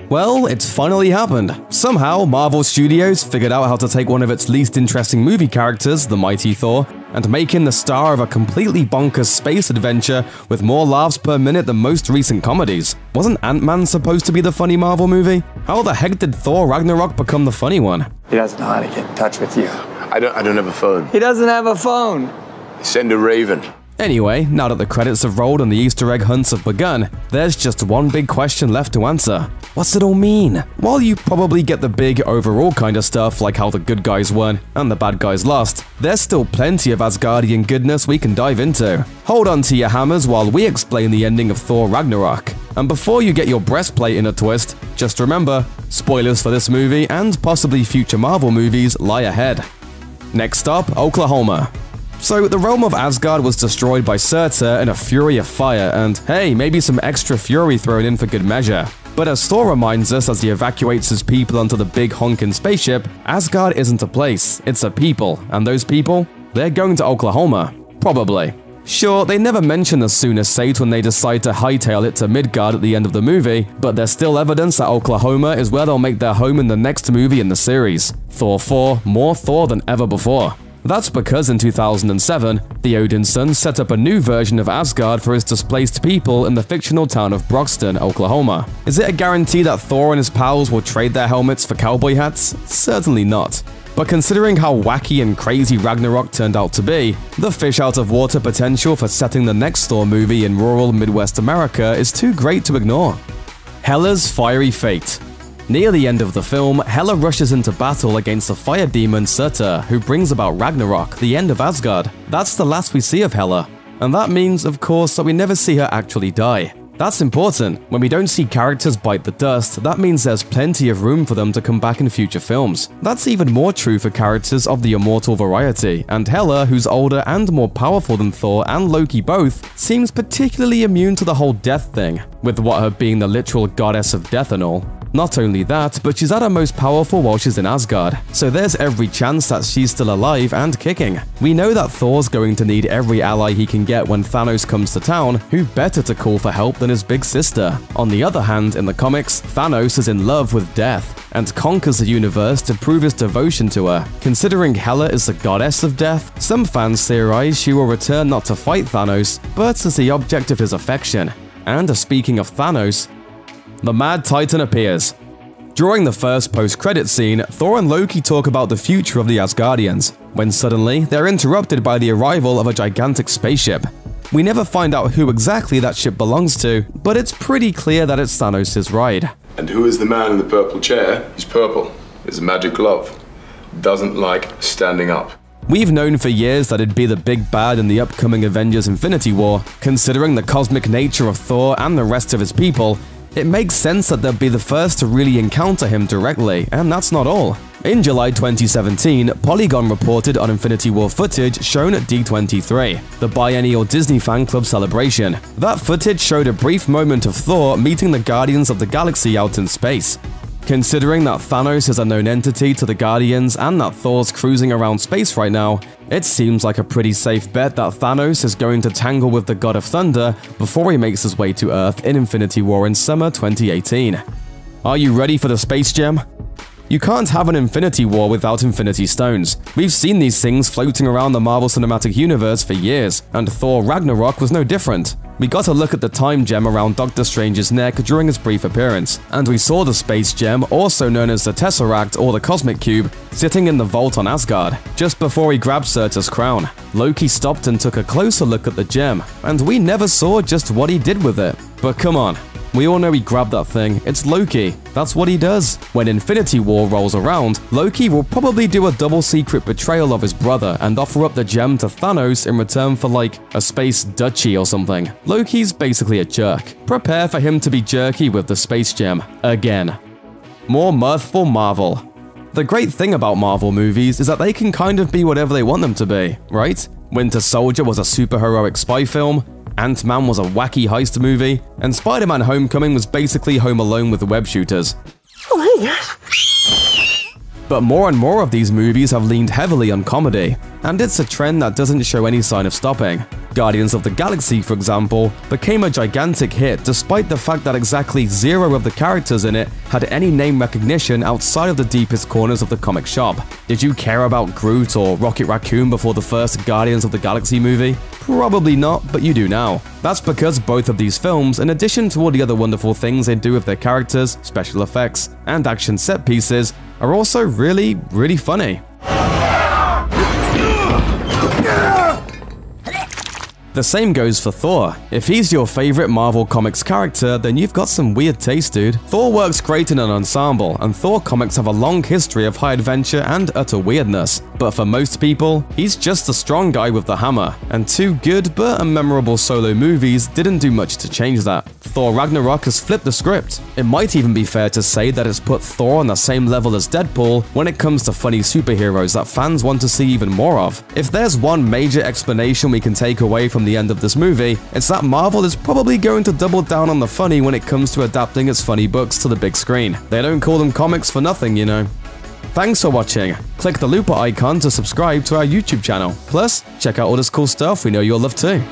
Well, it's finally happened. Somehow, Marvel Studios figured out how to take one of its least interesting movie characters, the mighty Thor, and make him the star of a completely bonkers space adventure with more laughs per minute than most recent comedies. Wasn't Ant-Man supposed to be the funny Marvel movie? How the heck did Thor Ragnarok become the funny one? He doesn't know how to get in touch with you. I don't have a phone. He doesn't have a phone. Send a raven. Anyway, now that the credits have rolled and the Easter egg hunts have begun, there's just one big question left to answer. What's it all mean? While you probably get the big overall kind of stuff like how the good guys won and the bad guys lost, there's still plenty of Asgardian goodness we can dive into. Hold on to your hammers while we explain the ending of Thor Ragnarok. And before you get your breastplate in a twist, just remember, spoilers for this movie and possibly future Marvel movies lie ahead. Next up, Oklahoma. So, the realm of Asgard was destroyed by Surtur in a fury of fire, and hey, maybe some extra fury thrown in for good measure. But as Thor reminds us as he evacuates his people onto the big honkin' spaceship, Asgard isn't a place, it's a people, and those people? They're going to Oklahoma. Probably. Sure, they never mention the Sooner Sate when they decide to hightail it to Midgard at the end of the movie, but there's still evidence that Oklahoma is where they'll make their home in the next movie in the series. Thor 4, more Thor than ever before. That's because in 2007, the Odin Son set up a new version of Asgard for his displaced people in the fictional town of Broxton, Oklahoma. Is it a guarantee that Thor and his pals will trade their helmets for cowboy hats? Certainly not. But considering how wacky and crazy Ragnarok turned out to be, the fish-out-of-water potential for setting the next Thor movie in rural Midwest America is too great to ignore. Hela's fiery fate. Near the end of the film, Hela rushes into battle against the fire demon Surtur, who brings about Ragnarok, the end of Asgard. That's the last we see of Hela. And that means, of course, that we never see her actually die. That's important. When we don't see characters bite the dust, that means there's plenty of room for them to come back in future films. That's even more true for characters of the immortal variety, and Hela, who's older and more powerful than Thor and Loki both, seems particularly immune to the whole death thing, with what her being the literal goddess of death and all. Not only that, but she's at her most powerful while she's in Asgard, so there's every chance that she's still alive and kicking. We know that Thor's going to need every ally he can get when Thanos comes to town, who better to call for help than his big sister. On the other hand, in the comics, Thanos is in love with death, and conquers the universe to prove his devotion to her. Considering Hela is the goddess of death, some fans theorize she will return not to fight Thanos, but as the object of his affection. And speaking of Thanos, the Mad Titan appears. During the first post-credit scene, Thor and Loki talk about the future of the Asgardians, when suddenly they're interrupted by the arrival of a gigantic spaceship. We never find out who exactly that ship belongs to, but it's pretty clear that it's Thanos' ride. And who is the man in the purple chair? He's purple. It's a magic glove. Doesn't like standing up. We've known for years that it'd be the big bad in the upcoming Avengers Infinity War. Considering the cosmic nature of Thor and the rest of his people, it makes sense that they'd be the first to really encounter him directly, and that's not all. In July 2017, Polygon reported on Infinity War footage shown at D23, the biennial Disney fan club celebration. That footage showed a brief moment of Thor meeting the Guardians of the Galaxy out in space. Considering that Thanos is a known entity to the Guardians and that Thor's cruising around space right now, it seems like a pretty safe bet that Thanos is going to tangle with the God of Thunder before he makes his way to Earth in Infinity War in summer 2018. Are you ready for the space gem? You can't have an Infinity War without Infinity Stones. We've seen these things floating around the Marvel Cinematic Universe for years, and Thor Ragnarok was no different. We got a look at the time gem around Doctor Strange's neck during his brief appearance, and we saw the space gem, also known as the Tesseract or the Cosmic Cube, sitting in the vault on Asgard. Just before he grabbed Surtur's crown, Loki stopped and took a closer look at the gem, and we never saw just what he did with it. But come on. We all know he grabbed that thing. It's Loki. That's what he does. When Infinity War rolls around, Loki will probably do a double secret betrayal of his brother and offer up the gem to Thanos in return for like a space duchy or something. Loki's basically a jerk. Prepare for him to be jerky with the space gem. Again. More mirthful Marvel. The great thing about Marvel movies is that they can kind of be whatever they want them to be, right? Winter Soldier was a superheroic spy film, Ant-Man was a wacky heist movie, and Spider-Man Homecoming was basically Home Alone with web shooters. But more and more of these movies have leaned heavily on comedy, and it's a trend that doesn't show any sign of stopping. Guardians of the Galaxy, for example, became a gigantic hit despite the fact that exactly 0 of the characters in it had any name recognition outside of the deepest corners of the comic shop. Did you care about Groot or Rocket Raccoon before the first Guardians of the Galaxy movie? Probably not, but you do now. That's because both of these films, in addition to all the other wonderful things they do with their characters, special effects, and action set pieces, are also really, really funny. The same goes for Thor. If he's your favorite Marvel Comics character, then you've got some weird taste, dude. Thor works great in an ensemble, and Thor comics have a long history of high adventure and utter weirdness. But for most people, he's just a strong guy with the hammer, and 2 good but unmemorable solo movies didn't do much to change that. Thor Ragnarok has flipped the script. It might even be fair to say that it's put Thor on the same level as Deadpool when it comes to funny superheroes that fans want to see even more of. If there's one major explanation we can take away from the end of this movie, it's that Marvel is probably going to double down on the funny when it comes to adapting its funny books to the big screen. They don't call them comics for nothing, you know. Thanks for watching. Click the looper icon to subscribe to our YouTube channel. Plus, check out all this cool stuff we know you'll love too.